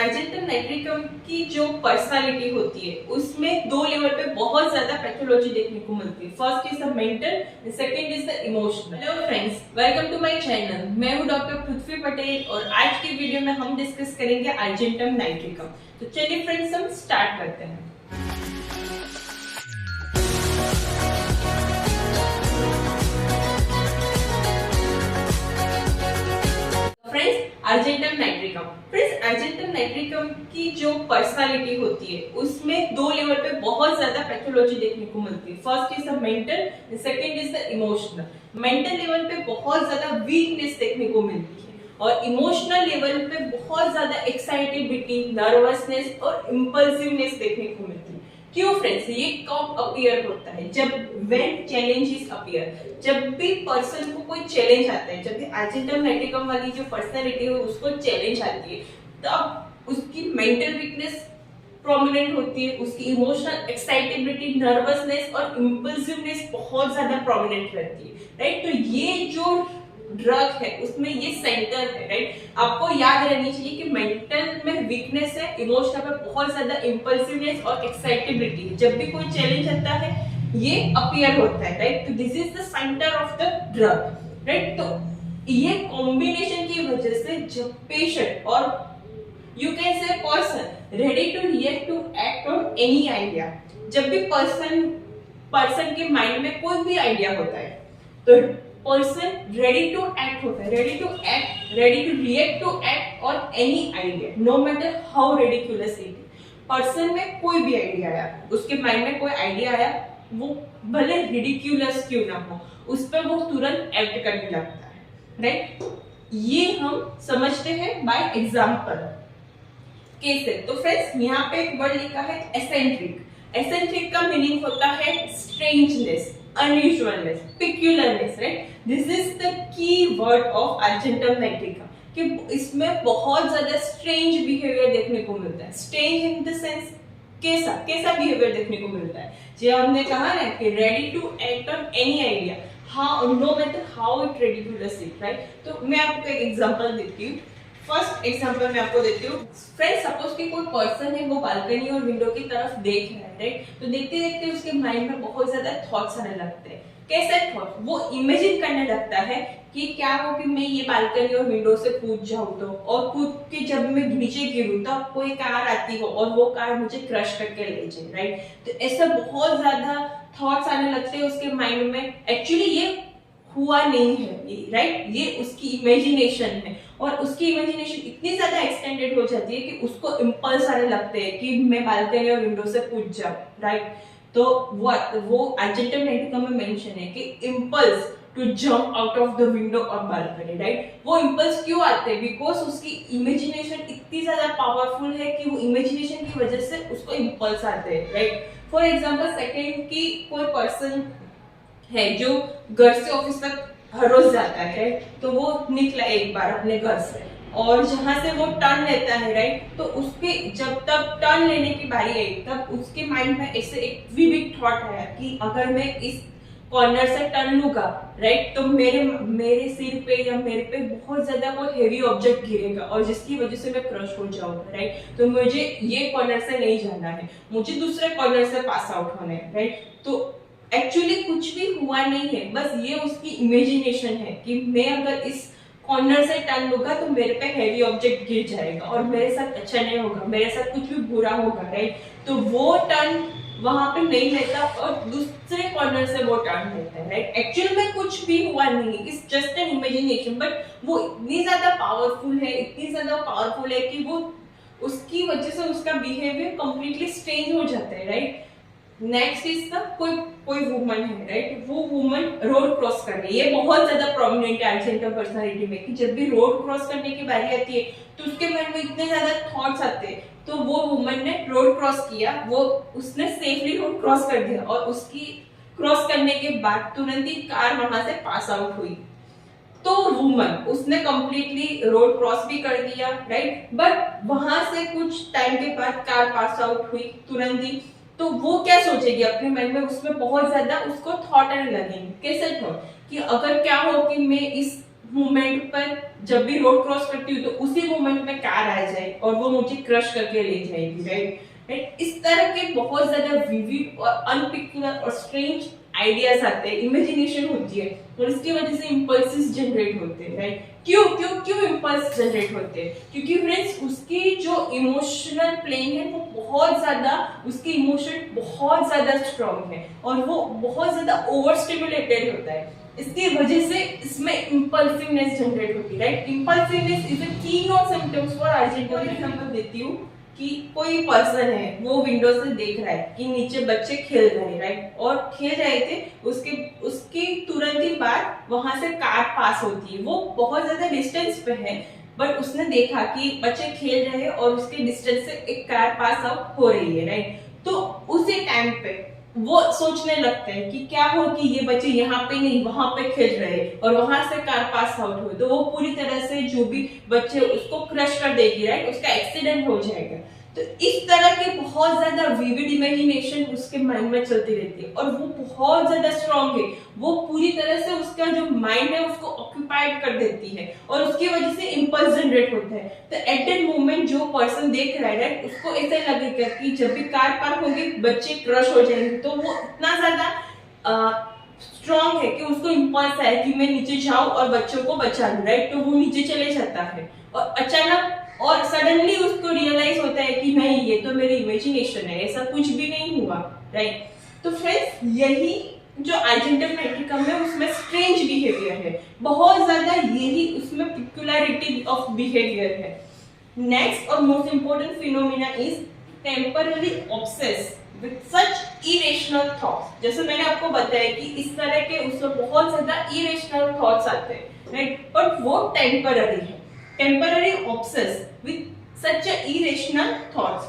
Argentum nitricum की जो personality होती है उसमें दो लेवल पे बहुत ज्यादा पैथोलॉजी देखने को मिलती है। First is the mental, second is the emotional. Hello friends, welcome to my channel. मैं हूं डॉक्टर पृथ्वी पटेल और आज की वीडियो में हम डिस्कस करेंगे आर्जेंटम नाइट्रिकम। तो चलिए फ्रेंड्स, हम स्टार्ट करते हैं। आर्जेंटम नाइट्रिकम की जो पर्सनालिटी होती है उसमें दो लेवल पे बहुत ज्यादा पैथोलॉजी देखने को मिलती है। First is the mental, second is the emotional. Mental level पे बहुत ज्यादा वीकनेस देखने को मिलती है और इमोशनल लेवल पे बहुत ज्यादा एक्साइटेबिलिटी, नर्वसनेस और इम्पल्सिवनेस देखने को मिलती है। क्यों फ्रेंड्स? ये कब अपीयर होता है? जब व्हेन चैलेंजेस अपीयर, जब भी पर्सन को कोई चैलेंज आता है, जब भी आर्जेंटम नाइट्रिकम वाली जो पर्सनालिटी है उसको चैलेंज आती है, तब उसकी मेंटल वीकनेस प्रोमिनेंट होती है, उसकी इमोशनल एक्साइटेबिलिटी, नर्वसनेस और इम्पल्सिवनेस बहुत ज्यादा प्रोमिनेंट रहती है, राइट? तो ये जो ड्रग है उसमें ये सेंटर है, राइट? आपको याद रहनी चाहिए कि मेंटल में वीकनेस है, इमोशनल में बहुत ज्यादा इम्पल्सिवनेस और एक्साइटेबिलिटी है। जब भी कोई चैलेंज आता है ये अपीयर होता है, राइट? तो this is the centre of the drug, right? तो ये कॉम्बिनेशन की वजह से जब पेशेंट और you can say person ready to react to act on any idea, जब भी पर्सन के माइंड में कोई भी आइडिया होता है तो पर्सन रेडी टू एक्ट होता है, ready to act, ready to react to act on any idea, no matter how ridiculous it is. Person में कोई भी आइडिया आया, उसके माइंड में कोई आइडिया आया, वो भले रिडिकुलस क्यों ना हो, उस पर वो तुरंत एक्ट करने लगता है, राइट? ये हम समझते हैं बाय एग्जांपल कैसे। तो फ्रेंड्स, यहाँ पे एक वर्ड लिखा है एसेंट्रिक। एसेंट्रिक का मीनिंग होता है strangeness, unusualness, peculiarness, right? This is the key word of argentum nitricum कि इसमें बहुत ज्यादा स्ट्रेंज बिहेवियर देखने को मिलता है। स्ट्रेंज इन द सेंस कैसा बिहेवियर देखने को मिलता है? जो हमने कहा ना कि ready to act on any idea, how, no matter how it ridiculous it, right? तो मैं आपको एक एग्जांपल देती हूँ। फर्स्ट एग्जांपल मैं आपको देती हूँ। फ्रेंड्स, सपोज कि कोई पर्सन है, वो बालकनी और विंडो की तरफ देख रहा है, राइट? तो देखते देखते उसके माइंड में बहुत ज्यादा थॉट्स आने लगते हैं। कैसे थॉट? वो इमेजिन करने लगता है कि क्या हो कि मैं ये बालकनी और विंडो से कूद जाऊं तो, और कूद के जब मैं नीचे गिरूं तो कोई कार आती हो और वो कार मुझे क्रश करके ले जाए, राइट? तो ऐसा बहुत ज्यादा थॉट्स आने लगते हैं उसके माइंड में। एक्चुअली ये हुआ नहीं है, राइट? ये उसकी इमेजिनेशन है और उसकी इमेजिनेशन इतनी ज्यादा एक्सटेंडेड हो जाती है कि उसको इम्पल्स आने लगते हैं कि मैं बालकनी और विंडो से कूद जाऊं, राइट? तो वो आर्जेंटम नाइट्रिकम में मेंशन है कि impulse to jump out of the window और बालकनी, राइट? वो इम्पल्स क्यों आते हैं? बिकॉज उसकी इमेजिनेशन इतनी ज्यादा पावरफुल है कि वो इमेजिनेशन की वजह से उसको इम्पल्स आते हैं, राइट? फॉर एग्जाम्पल, सेकेंड की कोई पर्सन है जो घर से ऑफिस तक हर रोज जाता है, तो वो निकला एक बार अपने घर से और जहां से वो टर्न लेता है, राइट? तो उसके जब तक टर्न लेने की बारी आई तब उसके माइंड में ऐसे एक विविड थॉट आया कि अगर मैं इस कॉर्नर से टर्न लूंगा, राइट, तो मेरे सिर पे या मेरे पे बहुत ज्यादा कोई हेवी ऑब्जेक्ट गिरेगा और जिसकी वजह से मैं क्रश हो जाऊंगा, राइट? तो मुझे ये कॉर्नर से नहीं जाना है, मुझे दूसरे कॉर्नर से पास आउट होना है, राइट? तो एक्चुअली कुछ भी हुआ नहीं है, बस ये उसकी इमेजिनेशन है कि मैं अगर इस कॉर्नर से टर्न लूंगा तो मेरे पे हैवी ऑब्जेक्ट गिर जाएगा और मेरे साथ अच्छा नहीं होगा, मेरे साथ कुछ भी बुरा होगा, राइट? तो वो टर्न वहां पे नहीं लेता और दूसरे कॉर्नर से वो टर्न लेता है, राइट? एक्चुअल में कुछ भी हुआ नहीं है, it's just an imagination, but वो इतनी ज्यादा पावरफुल है कि वो उसकी वजह से उसका बिहेवियर कंप्लीटली स्ट्रेंज हो जाता है, राइट? नेक्स्ट इज द कोई वुमन है, राइट? वो वुमन रोड क्रॉस कर रही है। ये बहुत ज्यादा प्रोमिनेंट है आर्जेंटम पर्सनालिटी में कि जब भी रोड क्रॉस करने की बारी आती है तो उसके मन में इतने ज्यादा थॉट्स आते हैं। तो वो वुमन ने रोड क्रॉस किया, उसने सेफली रोड क्रॉस कर दिया और उसकी क्रॉस करने के बाद तुरंत ही कार वहां से पास आउट हुई। तो वुमन उसने कंप्लीटली रोड क्रॉस भी कर दिया, राइट? बट वहां से कुछ टाइम के बाद कार पास आउट हुई तुरंत ही। तो वो क्या सोचेगी अपने मन में? उसमें बहुत ज्यादा उसको थॉट आने लगेंगे। कैसे थॉट? कि अगर क्या हो कि मैं इस मोमेंट पर जब भी रोड क्रॉस करती हूँ तो उसी मोमेंट में कार आ जाए और वो मुझे क्रश करके ले जाएगी, राइट। इस तरह के बहुत ज्यादा विविड और अनपिक्युलर और स्ट्रेंज आइडियाज आते हैं, इमेजिनेशन होती है और इसकी वजह से इम्पल्सेस जनरेट होते हैं, राइट। क्यों क्यों क्यों इम्पल्स जनरेट होते हैं? क्योंकि फ्रेंड्स उसकी जो इमोशनल प्लेन है वो बहुत ज्यादा, उसके इमोशन बहुत ज्यादा स्ट्रांग है और वो बहुत ज्यादा ओवर स्टिमुलेटेड होता है। इसकी वजह से इसमें इम्पल्सिवनेस जनरेट होती है, राइट। इम्पल्सिवनेस इज अ की note symptoms for urgent. Example देती हूँ कि कोई पर्सन है वो विंडो से देख रहा है कि नीचे बच्चे खेल रहे हैं, राइट, और खेल रहे थे, उसके तुरंत ही बाद वहां से कार पास होती है। वो बहुत ज्यादा डिस्टेंस पे है बट उसने देखा कि बच्चे खेल रहे हैं और उसके डिस्टेंस से एक कार पास आउट हो रही है, राइट। तो उसी टाइम पे वो सोचने लगते हैं कि क्या हो कि ये बच्चे यहाँ पे नहीं वहां पे खेल रहे हैं और वहां से कार पास आउट हुए तो वो पूरी तरह से जो भी बच्चे उसको क्रश कर देगी, राइट, उसका एक्सीडेंट हो जाएगा। तो इस तरह के बहुत ज्यादा विविड इमेजिनेशन उसके माइंड में चलती रहती है और वो बहुत ज्यादा स्ट्रांग है। वो पूरी तरह से उसका जो माइंड है उसको ऑक्यूपाइड कर देती है और उसकी वजह से इम्पल्स जनरेट होता है। तो एट दैट मोमेंट जो पर्सन देख रहा है, राइट, उसको ऐसा लगेगा कि जब भी कार पार्क होगी बच्चे क्रश हो जाएंगे। तो वो इतना ज्यादा स्ट्रांग है कि उसको इम्पल्स है कि मैं नीचे जाऊं और बच्चों को बचा लूं, राइट। तो वो नीचे चले जाता है और अचानक और सडनली उसको रियलाइज होता है कि नहीं ये तो मेरी इमेजिनेशन है, ऐसा कुछ भी नहीं हुआ, राइट। तो फ्रेंड्स यही जो आइजेंटम मैट्रिकम है उसमें स्ट्रेंज बिहेवियर है, बहुत ज्यादा यही उसमें पिक्युलरिटी ऑफ बिहेवियर है। नेक्स्ट और most important phenomena is temporary obsess with such irrational thoughts. जैसे मैंने आपको बताया कि इस तरह के उसमें बहुत ज्यादा इरेशनल थॉट्स आते हैं, राइट, बट वो टेम्पररी है। Temporary obsess with such irrational thoughts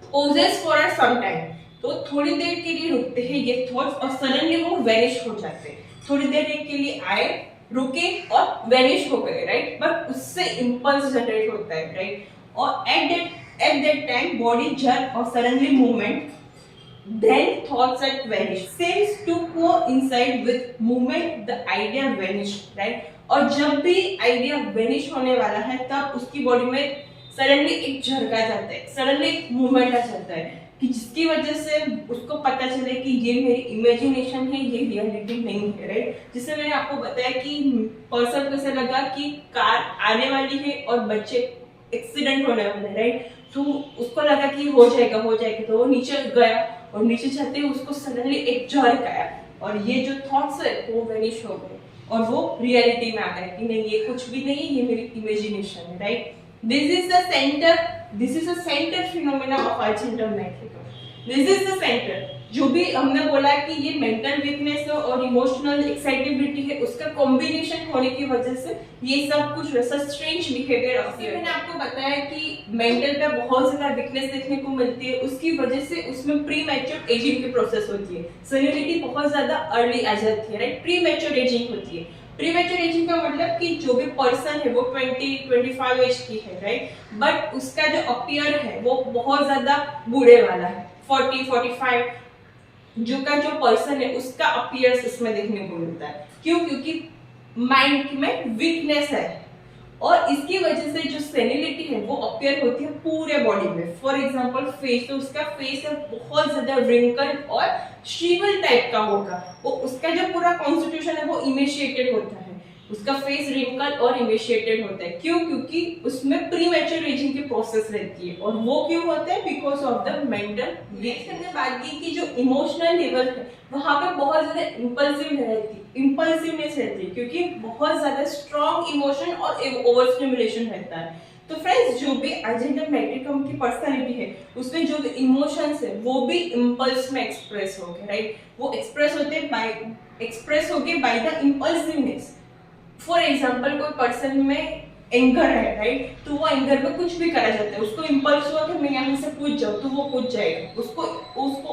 poses for some time. तो थोड़ी देर के लिए रुकते हैं ये थॉट्स और सडनली वो वैनिश हो जाते हैं। थोड़ी देर के लिए आए, रुके और वैनिश हो गए, राइट, बट उससे इंपल्स जनरेट होता है, राइट। और at that time body jerk और suddenly movement, then thoughts that vanish seems to coincide with movement the idea vanish, right। और जब भी आइडिया वेनिश होने वाला है तब उसकी बॉडी में सडनली एक झटका जाता है, सडनली एक मूवमेंट आ जाता है कि जिसकी वजह से उसको पता चले कि ये मेरी इमेजिनेशन है, ये रियलिटी नहीं है, राइट। जिससे मैंने आपको बताया कि पर्सन को ऐसा लगा कि कार आने वाली है और बच्चे एक्सीडेंट होने वाला है, राइट। तो उसको लगा कि हो जाएगा तो वो नीचे गया और नीचे जाते ही उसको सडनली एक झटका आया और ये जो थॉट्स है वो वेनिश हो गए और वो रियलिटी में आ गया कि नहीं ये कुछ भी नहीं, ये मेरी इमेजिनेशन है, right. This is the center phenomena of argentum nitricum. This is the center. जो भी हमने बोला कि ये मेंटल वीकनेस और इमोशनल एक्साइटेबिलिटी है उसका कॉम्बिनेशन होने की वजह से ये सब कुछ वैसा स्ट्रेंज बिहेवियर होती है। मैंने आपको बताया कि मेंटल पे बहुत ज्यादा वीकनेस देखने को मिलती है, उसकी वजह से उसमें प्री मैच्योर एजिंग की प्रोसेस होती है। सेनिलिटी बहुत ज्यादा अर्ली आ जाती है, राइट, प्री मैच्योर एजिंग होती है। प्री मैच्योर एजिंग का मतलब कि जो भी पर्सन है वो 20-25 एज की है, राइट, बट उसका जो अपीयर है वो बहुत ज्यादा बूढ़े वाला है, 40-45 जो पर्सन है उसका अपीयरेंस इसमें देखने को मिलता है। क्यों? क्योंकि माइंड में वीकनेस है और इसकी वजह से जो सेनिलिटी है वो अपीयर होती है पूरे बॉडी में। फॉर एग्जांपल फेस, तो उसका फेस है बहुत ज्यादा रिंकल और श्रीवल टाइप का होगा, वो उसका जो पूरा कॉन्स्टिट्यूशन है वो इमेशिएटेड होता है, उसका फेस रिंकल और इमेशिएटेड होता है। क्यों? क्योंकि उसमें प्री मैच्योर एजिंग की प्रोसेस रहती है और वो क्यों होता है? Because of the mental weakness. हमने बात की कि जो इमोशनल लेवल है वहां पे बहुत ज्यादा इम्पल्सिवनेस रहती है क्योंकि बहुत ज्यादा स्ट्रॉन्ग इमोशन और ओवर स्टिमुलेशन रहता है। तो फ्रेंड्स जो भी आइजेंटम मैट्रिकम की पर्सनालिटी है उसमें जो भी इमोशंस है वो भी इम्पल्स में एक्सप्रेस हो गए, राइट, वो एक्सप्रेस हो गए by the impulsiveness. For example कोई पर्सन में एंगर है, राइट, तो वो एंगर में कुछ भी करा जाता है। उसको इम्पल्स हुआ कि मैं यहाँ से कूद जाऊँ तो वो कूद जाएगा। उसको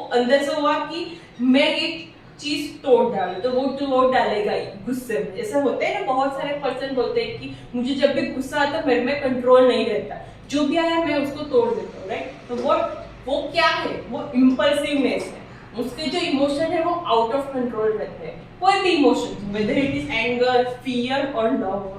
अंदर से हुआ कि मैं एक चीज तोड़ डालूं तो वो तोड़ डालेगा गुस्से में। ऐसा होता है ना, बहुत सारे पर्सन बोलते हैं कि मुझे जब भी गुस्सा आता है मेरे में कंट्रोल नहीं रहता, जो भी आया मैं उसको तोड़ देता हूँ, राइट। तो वो क्या है? वो इम्पल्सिवनेस है। उसके जो इमोशन है वो आउट ऑफ कंट्रोल रहते हैं। कोई भी emotion, whether it is anger, fear और लव,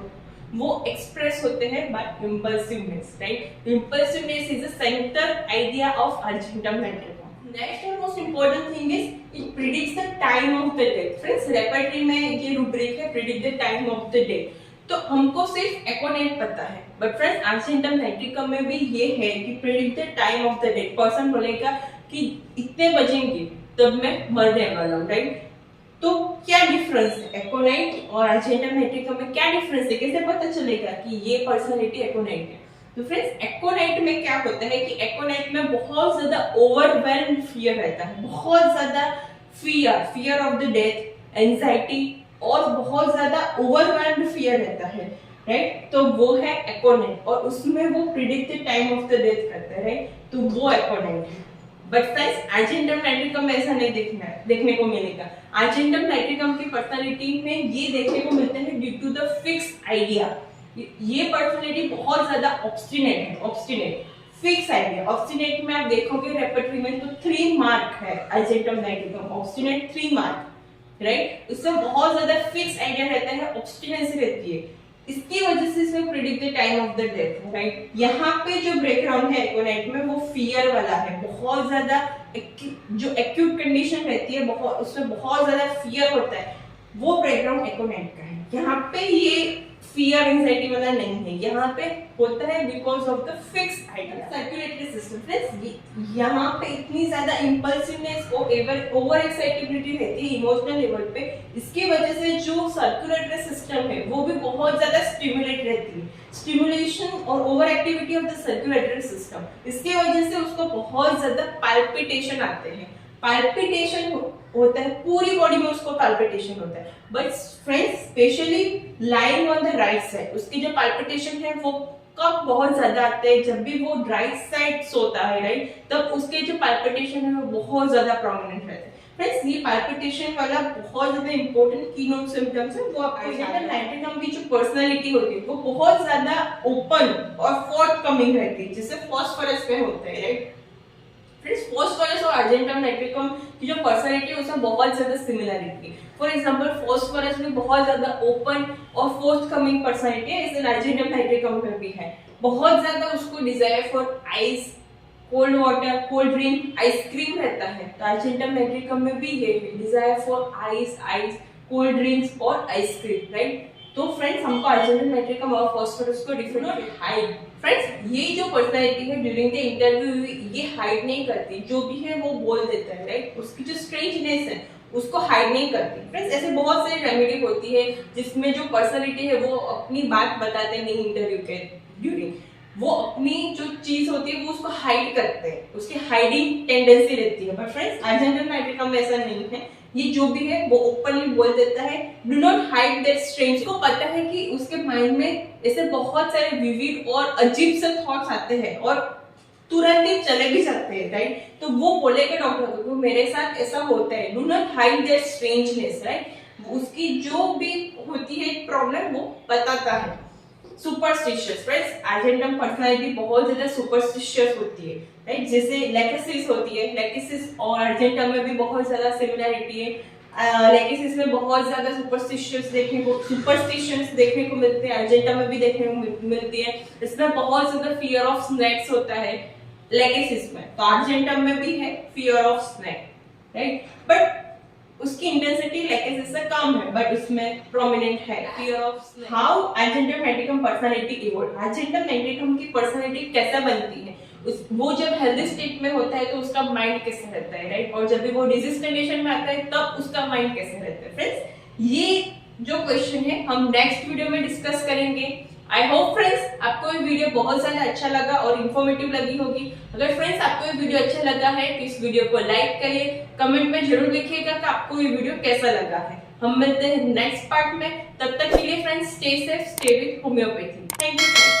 वो एक्सप्रेस होते हैं by impulsiveness, right. Impulsiveness is the center idea of argentum nitricum. Next और most important thing is it predicts the time of the day. Friends, repertory में ये rubric है predict the time of the day. तो हमको सिर्फ एकोनाइट पता है, but friends argentum वेंट्रिकम में भी ये है कि predict the time of the day. Person बोलेगा कि इतने बजेंगे तब मैं मरने वाला हूँ, राइट। तो क्या डिफरेंस है एकोनाइट और अर्जेंटम वेंट्रिकम में? क्या डिफरेंस है, कैसे पता चलेगा कि ये पर्सनालिटी एकोनाइट है? तो फ्रेंड्स, एकोनाइट में क्या होता है कि एकोनाइट में बहुत ज्यादा ओवरवेल्म्ड फियर रहता है, बहुत ज्यादा fear of the death, anxiety और बहुत ज्यादा ओवरवेल्म्ड फियर रहता है, राइट। तो वो है एकोनाइट और उसमें वो predict the time of the death करता है, राइट। तो वो एकोनाइट है। बट फ्रेंड्स, अर्जेंटम वेंट्रिकम में ऐसा नहीं देखने को मिलेगा। अर्जेंटम वेंट्रिकम की पर्सनालिटी में ये देखने को मिलता है due to the fix idea. ये पर्सनालिटी बहुत ज्यादा ऑब्स्टिनेट है, फिक्स आइडिया। ऑब्स्टिनेट में आप देखोगे रेपर्टरी में तो 3 मार्क है अर्जेंटम वेंट्रिकम, ऑब्स्टिनेट 3 मार्क, राइट। उसमें बहुत ज्यादा फिक्स आइडिया रहता है, ऑब्स्टिनेंसी रहती है, इसकी वजह से इसमें predict the time of the death, right. यहाँ पे जो ब्रेकग्राउंड है एकोनाइट में वो फियर वाला है, बहुत ज्यादा जो एक्यूट कंडीशन रहती है, बहुत उसमें बहुत ज्यादा फियर होता है, वो बैकग्राउंड एकोनाइट का है। यहाँ पे ये फियर एंजाइटी वाला नहीं है, यहाँ पे होता है because of the fix idea. Circulatory system friends, यहाँ पे इतनी ज्यादा इंपल्सिवनेस और ओवर एक्साइटेबिलिटी रहती है इमोशनल लेवल पे, इसकी वजह से जो सर्कुलेटरी सिस्टम है वो भी बहुत ज्यादा स्टिमुलेट रहती है, स्टिमुलेशन और over activity of the circulatory system, इसकी वजह से उसको बहुत ज्यादा पाल्पिटेशन आते हैं। पाल्पिटेशन होता है पूरी बॉडी में, उसको पाल्पिटेशन होता है। But friends, specially lying on the right side उसकी जो पाल्पिटेशन है वो कब बहुत ज्यादा आते हैं, जब भी वो राइट साइड सोता है, राइट, तब उसके जो पाल्पिटेशन है वो बहुत ज्यादा प्रोमिनेंट रहते हैं। फ्रेंड्स, ये पाल्पिटेशन वाला बहुत ज्यादा इंपॉर्टेंट कीनोट सिम्टम्स है। वो आपको वेंट्रिकम की जो पर्सनालिटी होती है वो बहुत ज्यादा ओपन और फोर्थकमिंग रहती है, जैसे फास्फोरस में होता है, राइट। फ्रेंड्स, फास्फोरस और अर्जेंटम वेंट्रिकम की जो पर्सनालिटी है उसमें बहुत ज्यादा सिमिलरिटी है। फॉर एग्जांपल, फास्फोरस में बहुत ज्यादा ओपन और फोर्थकमिंग पर्सनालिटी है, इसे अर्जेंटम वेंट्रिकम में भी है। बहुत ज्यादा उसको desire for ice, cold water, cold drink, ice cream रहता है। तो अर्जेंटम वेंट्रिकम में भी ये है, desire for ice, cold drinks और आइसक्रीम, राइट। तो फ्रेंड्स, हमको अर्जेंटम वेंट्रिकम और फास्फोरस को डिफरेंट हाइड। फ्रेंड्स, ये जो पर्सनालिटी है ड्यूरिंग द इंटरव्यू ये हाइड नहीं करती, जो भी है वो बोल देता है, राइट। उसकी जो स्ट्रेंजनेस है उसको हाइड नहीं करती। फ्रेंड्स, ऐसे बहुत सारी रेमेडी होती है जिसमें जो पर्सनालिटी है वो अपनी बात बताते नहीं इंटरव्यू के ड्यूरिंग, वो अपनी जो चीज होती है वो उसको हाइड करते हैं, उसकी हाइडिंग टेंडेंसी रहती है। बट फ्रेंड्स, अर्जेंटम वेंट्रिकम में ऐसा नहीं है, ये जो भी है वो ओपनली बोल देता है। Do not hide that strange. को पता है कि उसके माइंड में ऐसे बहुत सारे विविड और अजीब से थॉट्स आते हैं और तुरंत ही चले भी जाते हैं, राइट। तो वो बोलेगा डॉक्टर को मेरे साथ ऐसा होता है, do not hide that strangeness, right. उसकी जो भी होती है प्रॉब्लम वो बताता है। सुपरस्टिशियस, फ्रेंड्स, अर्जेंटम पर्सनालिटी बहुत ज्यादा सुपरस्टिशियस होती है, राइट। जैसे लेकेसिस होती है, लेकेसिस और अर्जेंटम में भी बहुत ज्यादा सिमिलरिटी है। लेकेसिस में बहुत ज्यादा सुपरस्टिशियंस देखने को मिलते हैं, अर्जेंटम में भी देखने को मिलती है। इसमें बहुत ज्यादा फियर ऑफ स्नैक्स होता है लेकेसिस में, तो अर्जेंटम में भी है fear of snake, right. But उसकी इंटेंसिटी लेकेसिस से कम है, बट उसमें प्रोमिनेंट है fear of snake. How argentum nitricum personality evolve. Argentum nitricum की पर्सनालिटी कैसे बनती है, वो जब हेल्दी स्टेट में होता है तो उसका माइंड कैसे रहता है, राइट, और जब भी वो डिजीज कंडीशन में आता है तब उसका माइंड कैसे रहता है। फ्रेंड्स, ये जो क्वेश्चन है हम नेक्स्ट वीडियो में डिस्कस करेंगे। आई होप फ्रेंड्स आपको ये वीडियो बहुत ज्यादा अच्छा लगा और इन्फॉर्मेटिव लगी होगी। अगर फ्रेंड्स आपको ये वीडियो अच्छा लगा है तो इस वीडियो को लाइक करिए, कमेंट में जरूर लिखिएगा कि आपको ये वीडियो कैसा लगा है। हम मिलते हैं नेक्स्ट पार्ट में, तब तक के लिए friends stay safe, stay with homeopathy. Thank you.